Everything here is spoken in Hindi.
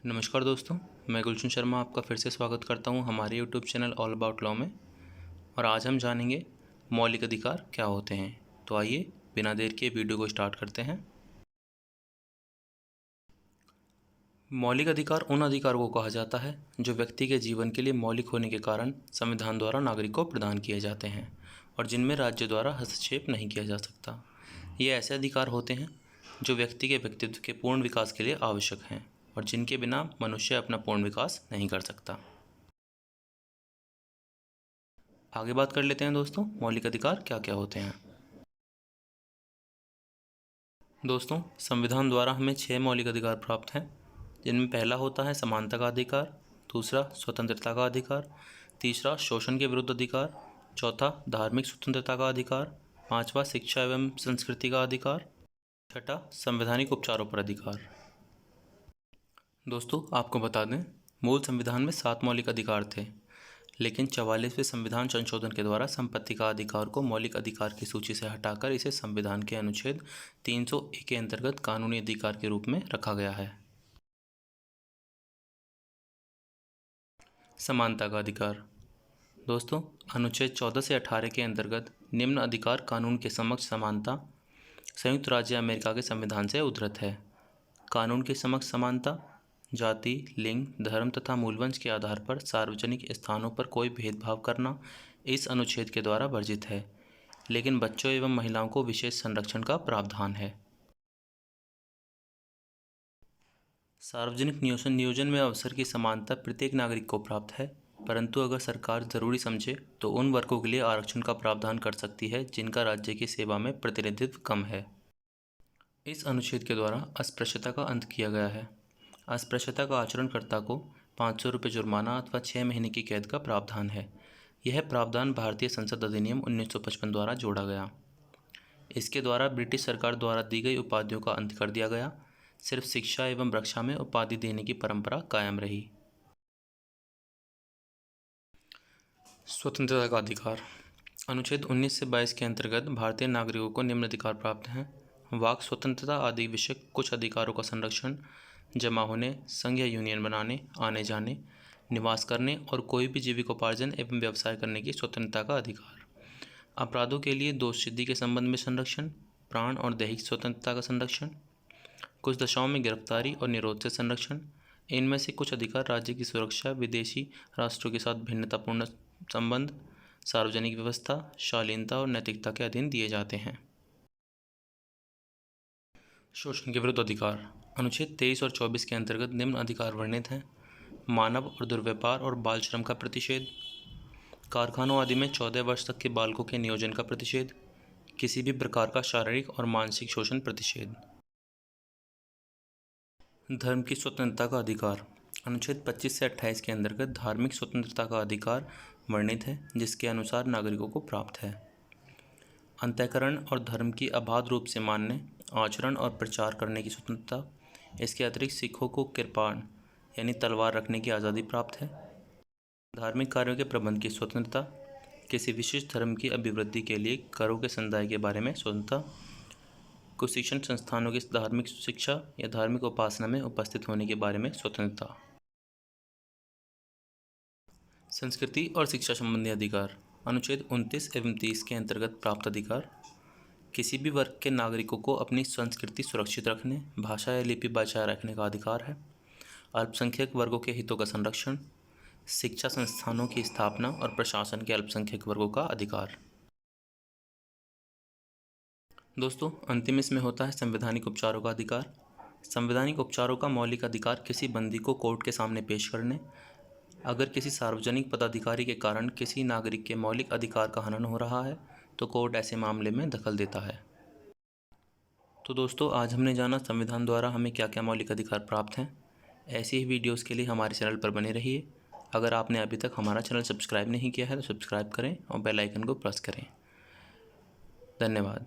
नमस्कार दोस्तों, मैं गुलशन शर्मा आपका फिर से स्वागत करता हूं हमारे YouTube channel all about law में। और आज हम जानेंगे मौलिक अधिकार क्या होते हैं। तो आइए बिना देर के वीडियो को स्टार्ट करते हैं। मौलिक अधिकार उन अधिकारों को कहा जाता है जो व्यक्ति के जीवन के लिए मौलिक होने के कारण संविधान द्वारा नागरिक को प्रदान किए जाते हैं और जिनमें राज्य द्वारा हस्तक्षेप नहीं किया जा सकता। ये ऐसे अधिकार होते हैं जो व्यक्ति के व्यक्तित्व के पूर्ण विकास के लिए आवश्यक हैं और जिनके बिना मनुष्य अपना पूर्ण विकास नहीं कर सकता। आगे बात कर लेते हैं दोस्तों, मौलिक अधिकार क्या क्या होते हैं। दोस्तों, संविधान द्वारा हमें 6 मौलिक अधिकार प्राप्त हैं, जिनमें पहला होता है समानता का अधिकार, दूसरा स्वतंत्रता का अधिकार, तीसरा शोषण के विरुद्ध अधिकार, चौथा धार्मिक स्वतंत्रता का अधिकार, पांचवा शिक्षा एवं संस्कृति का अधिकार, छठा संवैधानिक उपचारों पर अधिकार। दोस्तों, आपको बता दें, मूल संविधान में 7 मौलिक अधिकार थे, लेकिन 44वें संविधान संशोधन के द्वारा संपत्ति का अधिकार को मौलिक अधिकार की सूची से हटाकर इसे संविधान के अनुच्छेद 301 के अंतर्गत कानूनी अधिकार के रूप में रखा गया है। समानता का अधिकार। दोस्तों, अनुच्छेद 14 से 18 के अंतर्गत निम्न अधिकार कानून के समक्ष समानता संयुक्त राज्य अमेरिका के संविधान से उद्धृत है। कानून के समक्ष समानता जाति, लिंग, धर्म तथा मूलवंश के आधार पर सार्वजनिक स्थानों पर कोई भेदभाव करना इस अनुच्छेद के द्वारा वर्जित है, लेकिन बच्चों एवं महिलाओं को विशेष संरक्षण का प्रावधान है। सार्वजनिक नियोजन में अवसर की समानता प्रत्येक नागरिक को प्राप्त है, परंतु अगर सरकार जरूरी समझे तो उन वर्गों के लिए आरक्षण का प्रावधान कर सकती है जिनका राज्य की सेवा में प्रतिनिधित्व कम है। इस अनुच्छेद के द्वारा अस्पृश्यता का अंत किया गया है। अस्पृश्यता का आचरणकर्ता को 500 रुपये जुर्माना अथवा 6 महीने की कैद का प्रावधान है। यह प्रावधान भारतीय संसद अधिनियम 1955 द्वारा जोड़ा गया। इसके द्वारा ब्रिटिश सरकार द्वारा दी गई उपाधियों का अंत कर दिया गया। सिर्फ शिक्षा एवं रक्षा में उपाधि देने की परंपरा कायम रही। स्वतंत्रता का अधिकार। अनुच्छेद 19 से 22 के अंतर्गत भारतीय नागरिकों को निम्न अधिकार प्राप्त हैं: वाक स्वतंत्रता आदि विषयक कुछ अधिकारों का संरक्षण, जमा होने, संघ या यूनियन बनाने, आने जाने, निवास करने और कोई भी जीविकोपार्जन एवं व्यवसाय करने की स्वतंत्रता का अधिकार, अपराधों के लिए दोष सिद्धि के संबंध में संरक्षण, प्राण और दैहिक स्वतंत्रता का संरक्षण, कुछ दशाओं में गिरफ्तारी और निरोध से संरक्षण। इनमें से कुछ अधिकार राज्य की सुरक्षा, विदेशी राष्ट्रों के साथ भिन्नतापूर्ण संबंध, सार्वजनिक व्यवस्था, शालीनता और नैतिकता के अधीन दिए जाते हैं। शोषण के विरुद्ध अधिकार। अनुच्छेद 23 और 24 के अंतर्गत निम्न अधिकार वर्णित हैं: मानव और दुर्व्यापार और बाल श्रम का प्रतिषेध, कारखानों आदि में 14 वर्ष तक के बालकों के नियोजन का प्रतिषेध, किसी भी प्रकार का शारीरिक और मानसिक शोषण प्रतिषेध। धर्म की स्वतंत्रता का अधिकार। अनुच्छेद 25 से 28 के अंतर्गत धार्मिक स्वतंत्रता का अधिकार वर्णित है, जिसके अनुसार नागरिकों को प्राप्त है अंतःकरण और धर्म की अबाध रूप से मानने, आचरण और प्रचार करने की स्वतंत्रता। इसके अतिरिक्त सिखों को कृपाण यानी तलवार रखने की आज़ादी प्राप्त है। धार्मिक कार्यों के प्रबंध की स्वतंत्रता, किसी विशिष्ट धर्म की अभिवृद्धि के लिए करों के संदाय के बारे में स्वतंत्रता, कुछ शिक्षण संस्थानों की धार्मिक शिक्षा या धार्मिक उपासना में उपस्थित होने के बारे में स्वतंत्रता। संस्कृति और शिक्षा संबंधी अधिकार। अनुच्छेद 29 एवं 30 के अंतर्गत प्राप्त अधिकार: किसी भी वर्ग के नागरिकों को अपनी संस्कृति सुरक्षित रखने, भाषा या लिपि बचाए रखने का अधिकार है। अल्पसंख्यक वर्गों के हितों का संरक्षण, शिक्षा संस्थानों की स्थापना और प्रशासन के अल्पसंख्यक वर्गों का अधिकार। दोस्तों, अंतिम इसमें होता है संवैधानिक उपचारों का अधिकार। संवैधानिक उपचारों का मौलिक अधिकार किसी बंदी को कोर्ट के सामने पेश करने, अगर किसी सार्वजनिक पदाधिकारी के कारण किसी नागरिक के मौलिक अधिकार का हनन हो रहा है तो कोर्ट ऐसे मामले में दखल देता है। तो दोस्तों, आज हमने जाना संविधान द्वारा हमें क्या क्या मौलिक अधिकार प्राप्त हैं। ऐसी ही वीडियोस के लिए हमारे चैनल पर बने रहिए। अगर आपने अभी तक हमारा चैनल सब्सक्राइब नहीं किया है तो सब्सक्राइब करें और बेल आइकन को प्रेस करें। धन्यवाद।